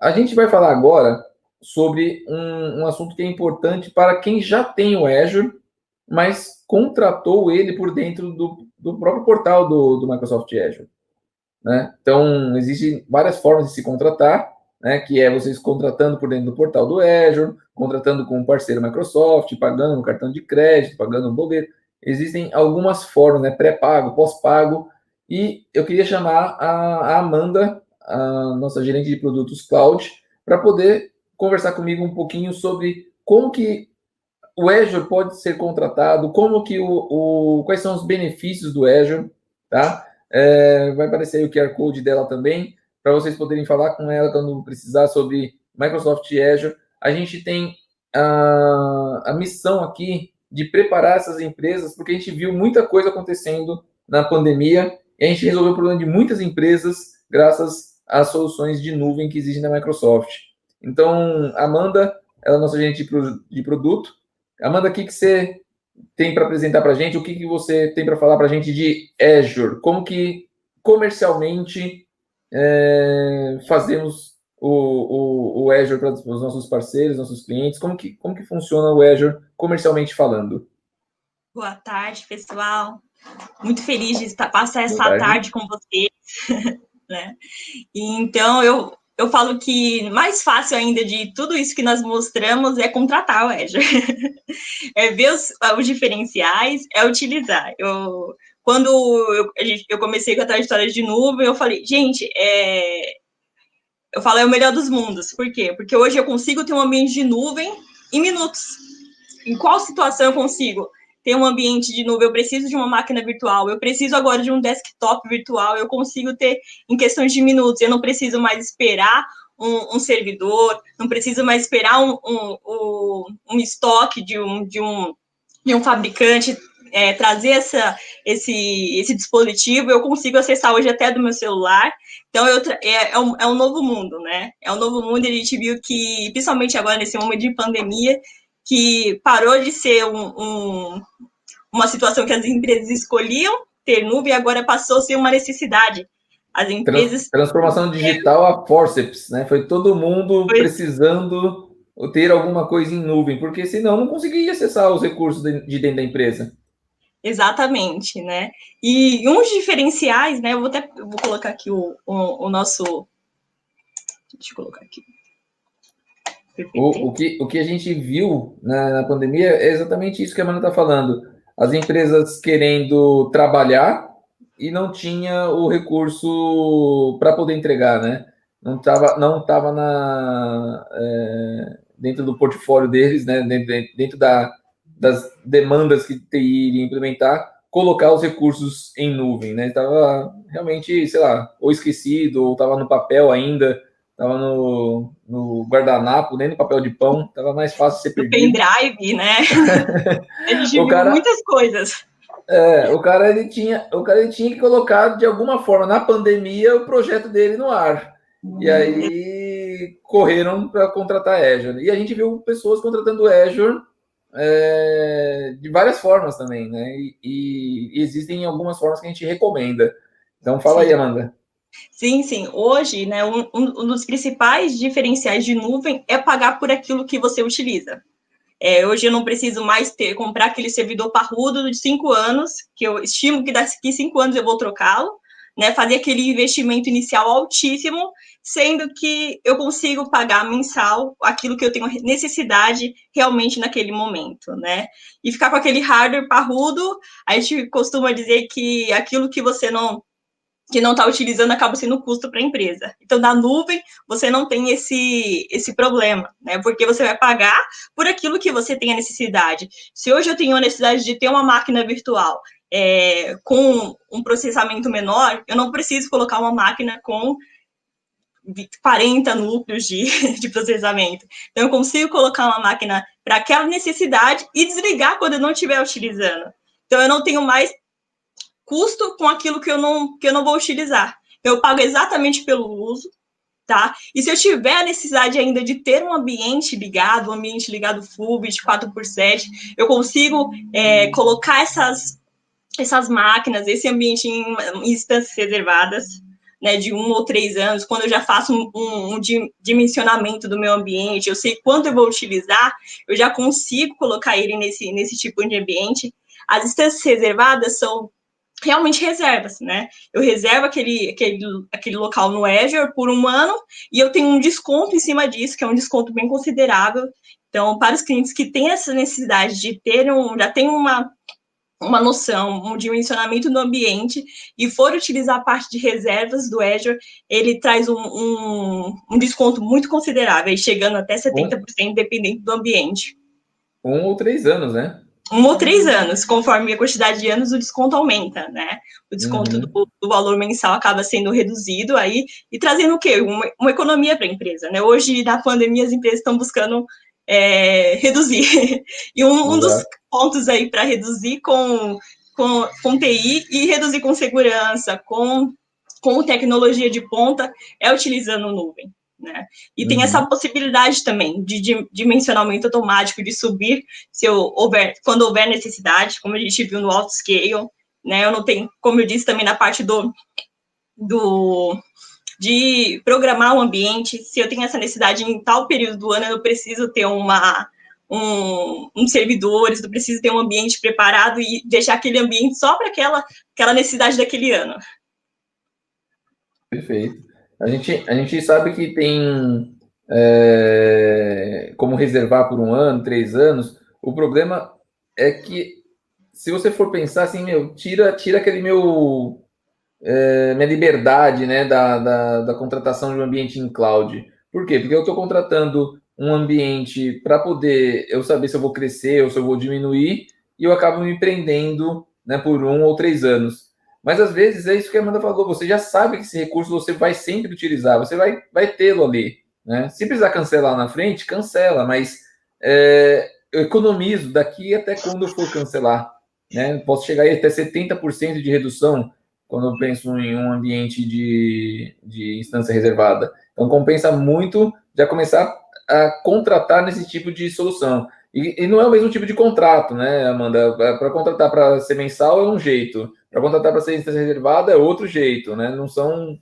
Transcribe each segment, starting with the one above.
A gente vai falar agora sobre um assunto que é importante para quem já tem o Azure, mas contratou ele por dentro do próprio portal do Microsoft Azure. Né? Então, existem várias formas de se contratar, né? Que é vocês contratando por dentro do portal do Azure, contratando com um parceiro Microsoft, pagando no cartão de crédito, pagando no boleto. Existem algumas formas, né? Pré-pago, pós-pago. E eu queria chamar a Amanda, a nossa gerente de produtos cloud, para poder conversar comigo um pouquinho sobre como que o Azure pode ser contratado, como que quais são os benefícios do Azure, tá? Vai aparecer aí o QR Code dela também, para vocês poderem falar com ela quando precisar sobre Microsoft Azure. A gente tem a missão aqui de preparar essas empresas, porque a gente viu muita coisa acontecendo na pandemia e a gente resolveu o problema de muitas empresas graças às soluções de nuvem que existem na Microsoft. Então, Amanda, ela é nossa gerente de produto. Amanda, o que você tem para apresentar para a gente? O que você tem para falar para a gente de Azure? Como que comercialmente fazemos o Azure para os nossos parceiros, nossos clientes? Como que funciona o Azure comercialmente falando? Boa tarde, pessoal. Muito feliz de passar Boa essa tarde. tarde com vocês, né? Então, eu falo que mais fácil ainda de tudo isso que nós mostramos é contratar o Azure. É ver os diferenciais, é utilizar. Quando eu comecei com a trajetória de nuvem, eu falei, gente, eu falo, é o melhor dos mundos. Por quê? Porque hoje eu consigo ter um ambiente de nuvem em minutos. Em qual situação eu consigo ter um ambiente de nuvem? Eu preciso de uma máquina virtual, eu preciso agora de um desktop virtual, eu consigo ter em questões de minutos, eu não preciso mais esperar um servidor, não preciso mais esperar um estoque de um fabricante trazer esse dispositivo, eu consigo acessar hoje até do meu celular. Então, é um novo mundo, né? É um novo mundo e a gente viu que, principalmente agora nesse momento de pandemia, que parou de ser uma situação que as empresas escolhiam ter nuvem e agora passou a ser uma necessidade. As empresas... Transformação digital a forceps, né? Foi todo mundo precisando ter alguma coisa em nuvem, porque senão não conseguia acessar os recursos de dentro da empresa. Exatamente, né? E uns diferenciais, né? Eu vou colocar aqui o nosso... Deixa eu colocar aqui. O que a gente viu na pandemia é exatamente isso que a Amanda está falando. As empresas querendo trabalhar e não tinha o recurso para poder entregar, né? Não tava dentro do portfólio deles, né? Dentro das demandas que TI iria implementar, colocar os recursos em nuvem, né? Estava realmente, sei lá, ou esquecido, ou estava no papel ainda, estava no guardanapo, nem no papel de pão, estava mais fácil ser Do perdido. pendrive, né? A gente o viu cara, muitas coisas. o cara ele tinha que colocar de alguma forma na pandemia o projeto dele no ar. E aí correram para contratar Azure. E a gente viu pessoas contratando Azure de várias formas também, né? E existem algumas formas que a gente recomenda. Então fala aí, Sim. Amanda. Sim. Hoje, né, um dos principais diferenciais de nuvem é pagar por aquilo que você utiliza. Hoje eu não preciso mais comprar aquele servidor parrudo de 5 anos, que eu estimo que daqui 5 anos eu vou trocá-lo, né? Fazer aquele investimento inicial altíssimo, sendo que eu consigo pagar mensal aquilo que eu tenho necessidade realmente naquele momento, né? E ficar com aquele hardware parrudo, a gente costuma dizer que aquilo que você não está utilizando acaba sendo custo para a empresa. Então, na nuvem, você não tem esse problema, né? Porque você vai pagar por aquilo que você tem a necessidade. Se hoje eu tenho a necessidade de ter uma máquina virtual com um processamento menor, eu não preciso colocar uma máquina com 40 núcleos de processamento. Então, eu consigo colocar uma máquina para aquela necessidade e desligar quando eu não estiver utilizando. Então, eu não tenho mais custo com aquilo que eu não vou utilizar. Eu pago exatamente pelo uso, tá? E se eu tiver a necessidade ainda de ter um ambiente ligado full, 24/7, eu consigo colocar essas máquinas, esse ambiente em instâncias reservadas, né, de 1 ou 3 anos, quando eu já faço um dimensionamento do meu ambiente, eu sei quanto eu vou utilizar, eu já consigo colocar ele nesse tipo de ambiente. As instâncias reservadas são realmente reservas, né? Eu reservo aquele local no Azure por 1 ano e eu tenho um desconto em cima disso, que é um desconto bem considerável. Então, para os clientes que têm essa necessidade de ter já tem uma noção, um dimensionamento do ambiente e for utilizar a parte de reservas do Azure, ele traz um desconto muito considerável, chegando até 70%, dependendo do ambiente. 1 ou 3 anos, né? 1 ou 3 anos, conforme a quantidade de anos, o desconto aumenta, né? O desconto do valor mensal acaba sendo reduzido aí e trazendo o quê? Uma economia para a empresa, né? Hoje, na pandemia, as empresas estão buscando reduzir. E um dos pontos aí para reduzir com TI e reduzir com segurança, com tecnologia de ponta, é utilizando nuvem. Né? E tem essa possibilidade também de dimensionamento automático, de subir quando houver necessidade, como a gente viu no AutoScale, né? Eu não tenho, como eu disse também na parte de programar o ambiente, se eu tenho essa necessidade em tal período do ano, eu preciso ter servidores, eu preciso ter um ambiente preparado e deixar aquele ambiente só para aquela necessidade daquele ano. Perfeito. A gente sabe que tem como reservar por 1 ano, 3 anos. O problema é que, se você for pensar assim, tira aquele minha liberdade, né, da contratação de um ambiente em cloud. Por quê? Porque eu estou contratando um ambiente para poder eu saber se eu vou crescer ou se eu vou diminuir, e eu acabo me prendendo, né, por 1 ou 3 anos. Mas às vezes é isso que a Amanda falou, você já sabe que esse recurso você vai sempre utilizar, você vai tê-lo ali. Né? Se precisar cancelar na frente, cancela, mas eu economizo daqui até quando eu for cancelar. Né? Posso chegar aí até 70% de redução quando eu penso em um ambiente de instância reservada. Então, compensa muito já começar a contratar nesse tipo de solução. E não é o mesmo tipo de contrato, né, Amanda? Para contratar para ser mensal é um jeito, para contratar para ser instância reservada é outro jeito, né? Não são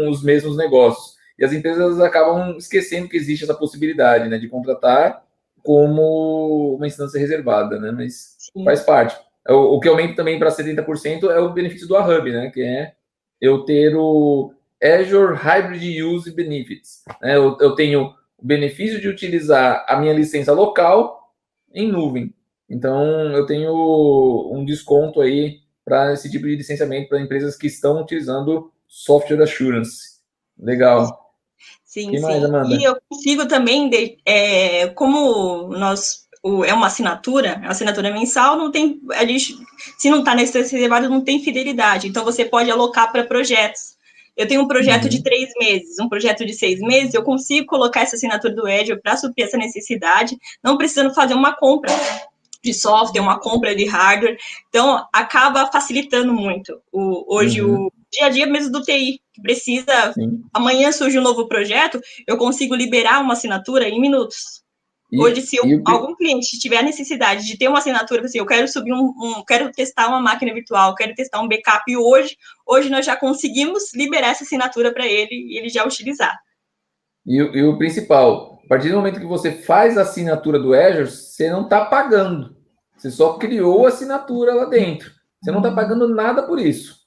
os mesmos negócios. E as empresas acabam esquecendo que existe essa possibilidade, né, de contratar como uma instância reservada, né? Mas faz parte. O que aumenta também para 70% é o benefício do Ahub, né? Que é eu ter o Azure Hybrid Use Benefits. Né? Eu tenho o benefício de utilizar a minha licença local em nuvem. Então, eu tenho um desconto aí para esse tipo de licenciamento para empresas que estão utilizando Software Assurance. Legal. Sim, que sim. mais, Amanda? E eu consigo também, como é uma assinatura mensal, não tem, se não está nesse reservado, não tem fidelidade. Então, você pode alocar para projetos. Eu tenho um projeto de 3 meses, um projeto de 6 meses, eu consigo colocar essa assinatura do Azure para suprir essa necessidade, não precisando fazer uma compra de software, uma compra de hardware. Então, acaba facilitando muito hoje o dia a dia mesmo do TI, que precisa. Sim. Amanhã surge um novo projeto, eu consigo liberar uma assinatura em minutos. Hoje, se algum cliente tiver a necessidade de ter uma assinatura, assim, eu quero subir quero testar uma máquina virtual, quero testar um backup, e hoje nós já conseguimos liberar essa assinatura para ele e ele já utilizar. E o principal, a partir do momento que você faz a assinatura do Azure, você não está pagando. Você só criou a assinatura lá dentro. Você não está pagando nada por isso.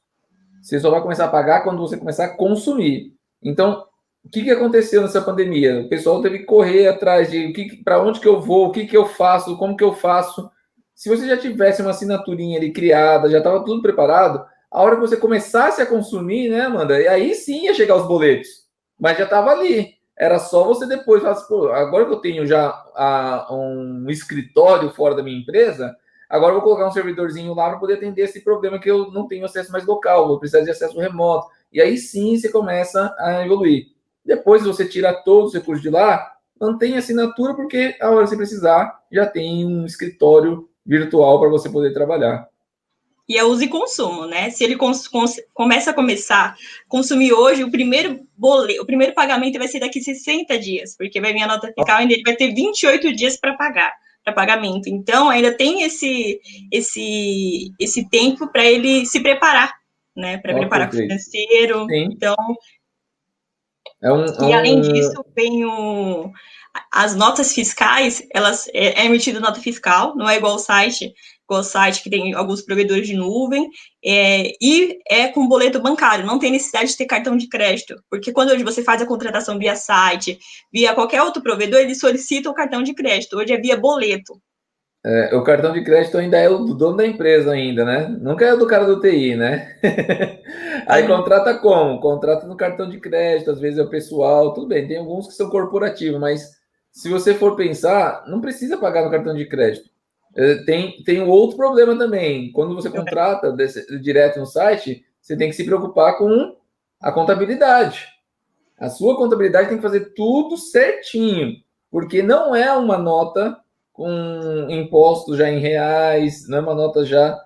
Você só vai começar a pagar quando você começar a consumir. Então, o que aconteceu nessa pandemia? O pessoal teve que correr atrás de para onde que eu vou, o que eu faço, como que eu faço. Se você já tivesse uma assinaturinha ali criada, já estava tudo preparado, a hora que você começasse a consumir, né, Amanda? E aí sim ia chegar os boletos. Mas já estava ali. Era só você depois falar assim, pô, agora que eu tenho já um escritório fora da minha empresa, agora eu vou colocar um servidorzinho lá para poder atender esse problema que eu não tenho acesso mais local, vou precisar de acesso remoto. E aí sim você começa a evoluir. Depois você tira todos os recursos de lá, mantém a assinatura, porque a hora que você precisar, já tem um escritório virtual para você poder trabalhar. E é uso e consumo, né? Se ele começa a consumir hoje, o primeiro pagamento vai ser daqui 60 dias, porque vai vir a nota fiscal e ele vai ter 28 dias para pagamento. Então, ainda tem esse tempo para ele se preparar, né, para Ó, preparar para o perfeito. financeiro. Sim. Então, É e além um... disso, vem as notas fiscais, elas é emitida nota fiscal, não é igual o site que tem alguns provedores de nuvem, e é com boleto bancário, não tem necessidade de ter cartão de crédito, porque quando hoje você faz a contratação via site, via qualquer outro provedor, ele solicita o cartão de crédito, hoje é via boleto. O cartão de crédito ainda é o do dono da empresa ainda, né? Nunca é o do cara do TI, né? Aí Sim, contrata como? Contrata no cartão de crédito, às vezes é o pessoal, tudo bem, tem alguns que são corporativos, mas se você for pensar, não precisa pagar no cartão de crédito. Tem um outro problema também. Quando você contrata direto no site, você tem que se preocupar com a contabilidade. A sua contabilidade tem que fazer tudo certinho, porque não é uma nota com imposto já em reais, não é uma nota já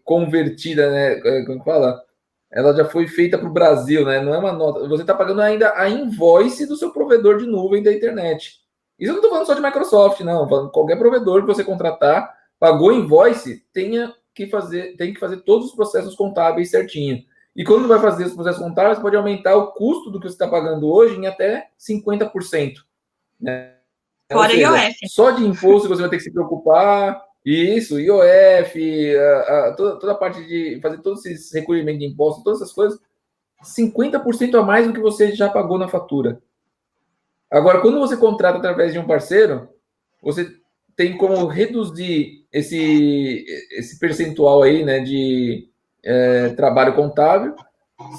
convertida, né? Como que fala? Ela já foi feita para o Brasil, né? Não é uma nota. Você está pagando ainda a invoice do seu provedor de nuvem da internet. Isso eu não estou falando só de Microsoft, não. Falando qualquer provedor que você contratar, pagou invoice, tem que fazer todos os processos contábeis certinho. E quando vai fazer os processos contábeis, pode aumentar o custo do que você está pagando hoje em até 50%. Né? Ou fora seja, IOF. só de imposto você vai ter que se preocupar. Isso, IOF, toda a parte de fazer todos esses recolhimentos de impostos, todas essas coisas, 50% a mais do que você já pagou na fatura. Agora, quando você contrata através de um parceiro, você tem como reduzir esse percentual aí, né, de trabalho contábil,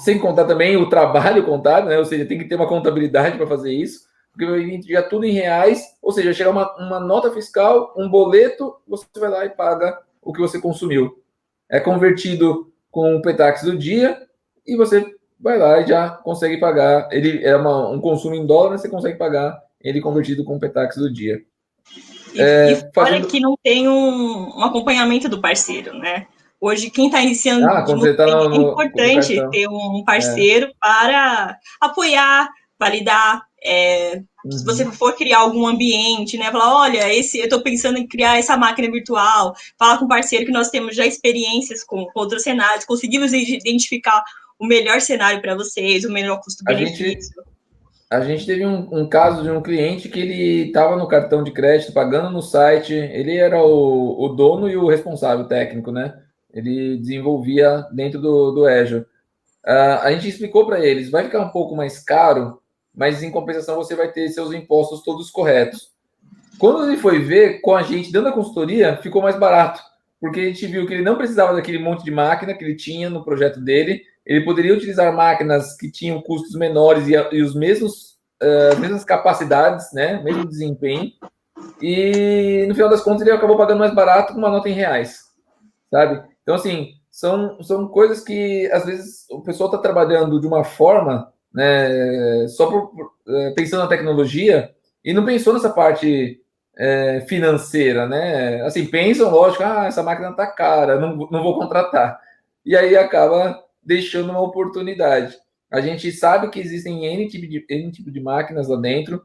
sem contar também o trabalho contábil, né? Ou seja, tem que ter uma contabilidade para fazer isso, porque vai enviar tudo em reais, ou seja, chegar uma nota fiscal, um boleto, você vai lá e paga o que você consumiu. É convertido com o Petax do dia e você vai lá e já consegue pagar. Ele é um consumo em dólar, mas você consegue pagar ele convertido com o Petax do dia. E fora Fazendo... que não tem um acompanhamento do parceiro, né? Hoje, quem está iniciando de Quando novo, você está é com o importante cartão. ter um parceiro para apoiar, validar. Se você for criar algum ambiente, né? Falar, olha, eu estou pensando em criar essa máquina virtual, falar com um parceiro que nós temos já experiências com outros cenários, conseguimos identificar o melhor cenário para vocês, o melhor custo-benefício. A gente teve um caso de um cliente que ele estava no cartão de crédito, pagando no site, ele era o dono e o responsável técnico, né? Ele desenvolvia dentro do Azure. A gente explicou para eles, vai ficar um pouco mais caro, mas em compensação você vai ter seus impostos todos corretos. Quando ele foi ver com a gente, dando a consultoria, ficou mais barato, porque a gente viu que ele não precisava daquele monte de máquina que ele tinha no projeto dele, ele poderia utilizar máquinas que tinham custos menores e os mesmos, as mesmas capacidades, né, mesmo desempenho, e no final das contas ele acabou pagando mais barato com uma nota em reais, sabe? Então, assim, são coisas que às vezes o pessoal está trabalhando de uma forma, né, só pensando na tecnologia e não pensou nessa parte financeira, né? Assim, pensam, lógico, essa máquina tá cara, não vou contratar. E aí acaba deixando uma oportunidade. A gente sabe que existem N tipo de máquinas lá dentro,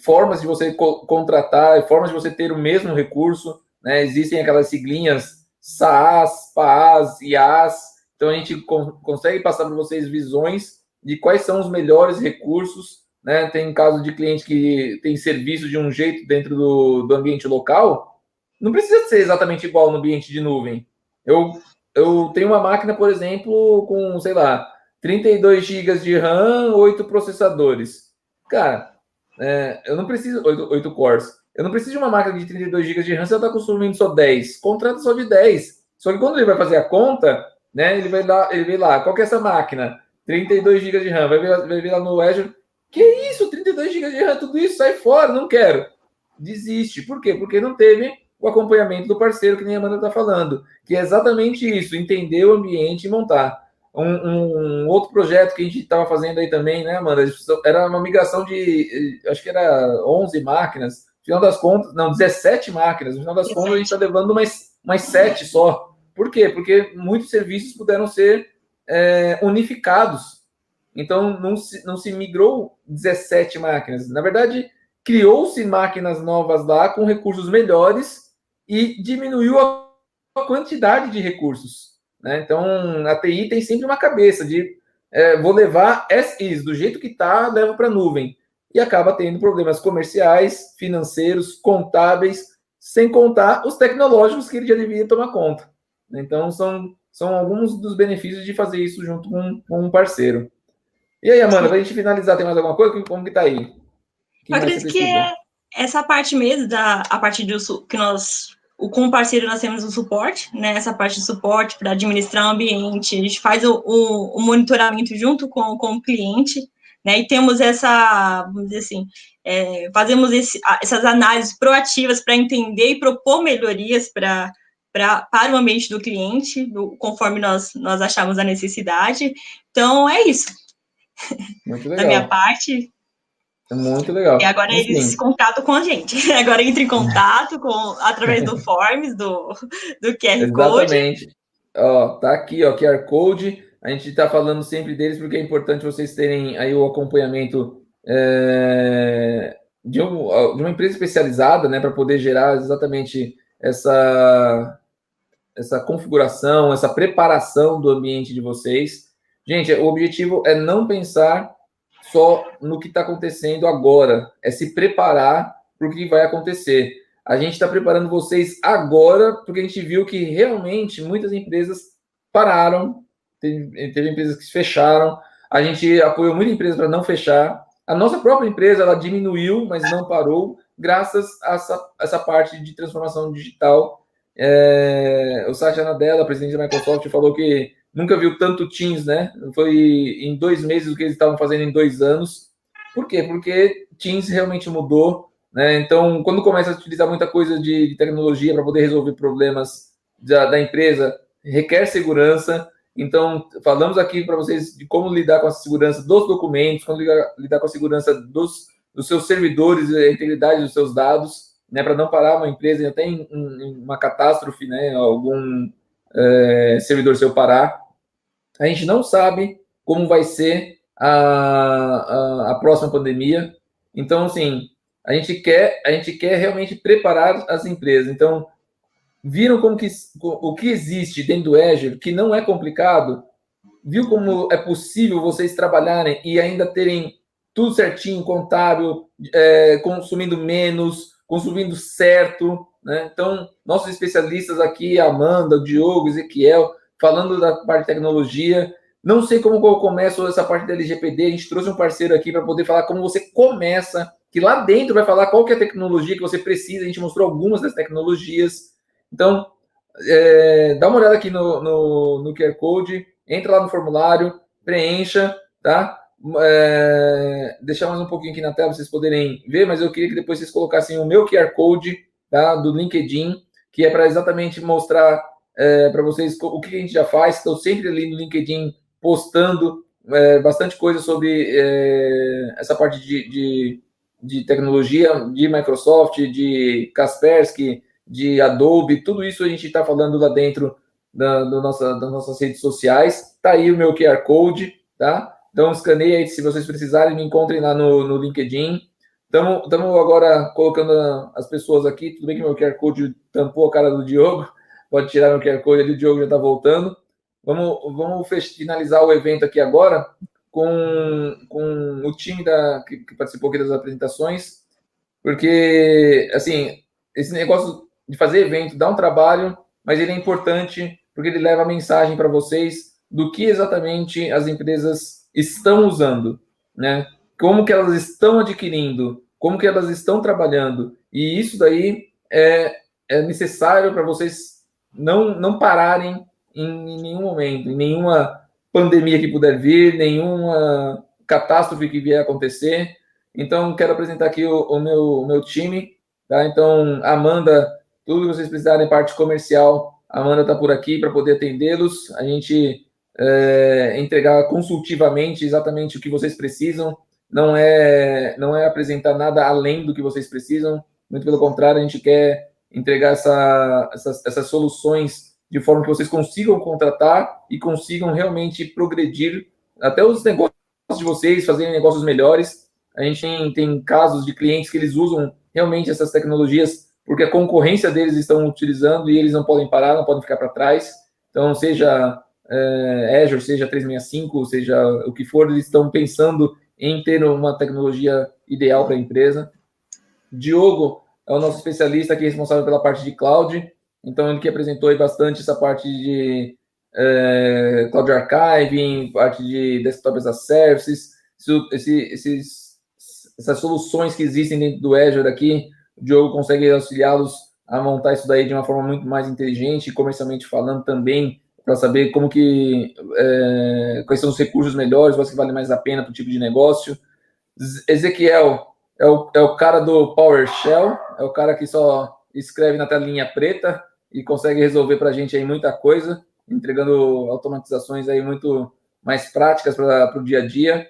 formas de você contratar, formas de você ter o mesmo recurso, né? Existem aquelas siglinhas SaaS, PaaS, IaaS, então a gente consegue passar para vocês visões de quais são os melhores recursos, né? Tem caso de cliente que tem serviço de um jeito dentro do ambiente local, não precisa ser exatamente igual no ambiente de nuvem. Eu tenho uma máquina, por exemplo, com, sei lá, 32 GB de RAM, 8 processadores. Cara, eu não preciso... 8 cores. Eu não preciso de uma máquina de 32 GB de RAM se ela está consumindo só 10. Contrata só de 10. Só que quando ele vai fazer a conta, né, ele vê lá, qual que é essa máquina? 32 GB de RAM. Vai ver lá no Azure. Que isso? 32 GB de RAM, tudo isso? Sai fora, não quero. Desiste. Por quê? Porque não teve o acompanhamento do parceiro, que nem a Amanda está falando. Que é exatamente isso, entender o ambiente e montar. Um outro projeto que a gente estava fazendo aí também, né, Amanda? Era uma migração de, acho que era 11 máquinas. No final das contas, não, 17 máquinas. No final das contas, a gente está levando mais 7 só. Por quê? Porque muitos serviços puderam ser unificados. Então, não se migrou 17 máquinas. Na verdade, criou-se máquinas novas lá com recursos melhores e diminuiu a quantidade de recursos. né? Então, a TI tem sempre uma cabeça de vou levar as is, do jeito que está, levo para a nuvem. E acaba tendo problemas comerciais, financeiros, contábeis, sem contar os tecnológicos que ele já devia tomar conta. Então, são alguns dos benefícios de fazer isso junto com um parceiro. E aí, Amanda, para a gente finalizar, tem mais alguma coisa? Como que tá aí? O que Eu mais você acredito que precisa? é essa parte mesmo, a parte que nós, com o parceiro, nós temos o suporte, né? Essa parte de suporte para administrar o ambiente, a gente faz o monitoramento junto com o cliente, né? E temos essa, vamos dizer assim, fazemos essas análises proativas para entender e propor melhorias para o ambiente do cliente, conforme nós achamos a necessidade. Então, é isso. Muito Da minha legal. parte, Muito e legal. agora eles Enfim, contatam com a gente. Agora entra em contato através do Forms, do QR Code. exatamente. Ó, tá aqui, ó, QR Code. A gente está falando sempre deles porque é importante vocês terem aí o acompanhamento de uma empresa especializada, né, para poder gerar exatamente essa configuração, essa preparação do ambiente de vocês. Gente, o objetivo é não pensar só no que está acontecendo agora, é se preparar para o que vai acontecer. A gente está preparando vocês agora, porque a gente viu que realmente muitas empresas pararam, teve empresas que fecharam, a gente apoiou muita empresa para não fechar. A nossa própria empresa ela diminuiu, mas não parou, graças a essa parte de transformação digital. O Satya Nadella, presidente da Microsoft, falou que nunca viu tanto Teams, né? Foi em 2 meses o que eles estavam fazendo em 2 anos. Por quê? Porque Teams realmente mudou, né? Então, quando começa a utilizar muita coisa de tecnologia para poder resolver problemas da empresa, requer segurança. Então, falamos aqui para vocês de como lidar com a segurança dos documentos, como lidar com a segurança dos seus servidores, a integridade dos seus dados, né, para não parar uma empresa até em uma catástrofe, né, algum servidor seu parar. A gente não sabe como vai ser a próxima pandemia. Então, assim, a gente quer realmente preparar as empresas. Então, viram o que existe dentro do Azure, que não é complicado? Viu como é possível vocês trabalharem e ainda terem tudo certinho, contábil, consumindo menos, consumindo certo, né? Então, nossos especialistas aqui, Amanda, o Diogo, Ezequiel, falando da parte de tecnologia. Não sei como eu começo essa parte da LGPD, a gente trouxe um parceiro aqui para poder falar como você começa, que lá dentro vai falar qual que é a tecnologia que você precisa, a gente mostrou algumas das tecnologias. Então, dá uma olhada aqui no QR Code, entra lá no formulário, preencha, tá? Deixar mais um pouquinho aqui na tela para vocês poderem ver, mas eu queria que depois vocês colocassem o meu QR Code, tá? Do LinkedIn, que é para exatamente mostrar para vocês o que a gente já faz. Estou sempre ali no LinkedIn postando bastante coisa sobre essa parte de tecnologia, de Microsoft, de Kaspersky, de Adobe, tudo isso a gente está falando lá dentro das nossas redes sociais. Tá aí o meu QR Code, tá? Então escaneia aí, se vocês precisarem, me encontrem lá no LinkedIn. Estamos agora colocando as pessoas aqui. Tudo bem que meu QR Code tampou a cara do Diogo. Pode tirar meu QR Code ali, o Diogo já está voltando. Vamos finalizar o evento aqui agora com o time que participou aqui das apresentações, porque, assim, esse negócio de fazer evento dá um trabalho, mas ele é importante porque ele leva a mensagem para vocês do que exatamente as empresas estão usando, né? Como que elas estão adquirindo, como que elas estão trabalhando. E isso daí é necessário para vocês não pararem em nenhum momento, em nenhuma pandemia que puder vir, nenhuma catástrofe que vier a acontecer. Então, quero apresentar aqui o meu time, tá? Então, Amanda, tudo que vocês precisarem, parte comercial, a Amanda está por aqui para poder atendê-los. A gente entregar consultivamente exatamente o que vocês precisam. Não é apresentar nada além do que vocês precisam. Muito pelo contrário, a gente quer entregar essas soluções de forma que vocês consigam contratar e consigam realmente progredir até os negócios de vocês, fazerem negócios melhores. A gente tem casos de clientes que eles usam realmente essas tecnologias porque a concorrência deles estão utilizando e eles não podem parar, não podem ficar para trás. Então, seja Azure, seja 365, seja o que for, eles estão pensando em ter uma tecnologia ideal para a empresa. Diogo é o nosso especialista aqui responsável pela parte de cloud, então ele que apresentou aí bastante essa parte de cloud archiving, parte de desktop as a services, essas soluções que existem dentro do Azure aqui, o Diogo consegue auxiliá-los a montar isso daí de uma forma muito mais inteligente, comercialmente falando também, para saber como que quais são os recursos melhores, quais que vale mais a pena para o tipo de negócio. Ezequiel é o cara do PowerShell, é o cara que só escreve na telinha preta e consegue resolver para a gente aí muita coisa, entregando automatizações aí muito mais práticas para o dia a dia.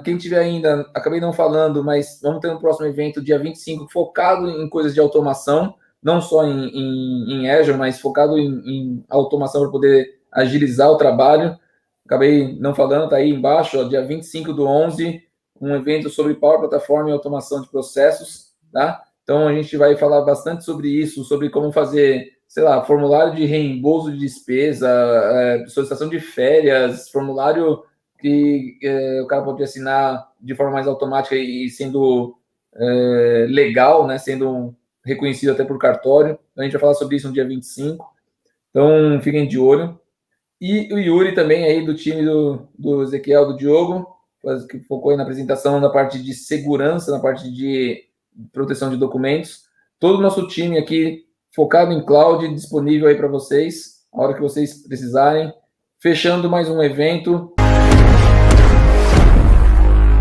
Quem tiver ainda, acabei não falando, mas vamos ter um próximo evento, dia 25, focado em coisas de automação, não só em Azure, mas focado em automação para poder agilizar o trabalho. Acabei não falando, está aí embaixo, ó, dia 25/11, um evento sobre Power Platform e automação de processos, tá? Então, a gente vai falar bastante sobre isso, sobre como fazer, sei lá, formulário de reembolso de despesa, solicitação de férias, formulário que o cara pode assinar de forma mais automática e sendo legal, né, sendo reconhecido até por cartório. Então, a gente vai falar sobre isso no dia 25. Então, fiquem de olho. E o Yuri também aí do time do Ezequiel, do Diogo, que focou aí na apresentação na parte de segurança, na parte de proteção de documentos. Todo o nosso time aqui focado em cloud, disponível aí para vocês, a hora que vocês precisarem. Fechando mais um evento,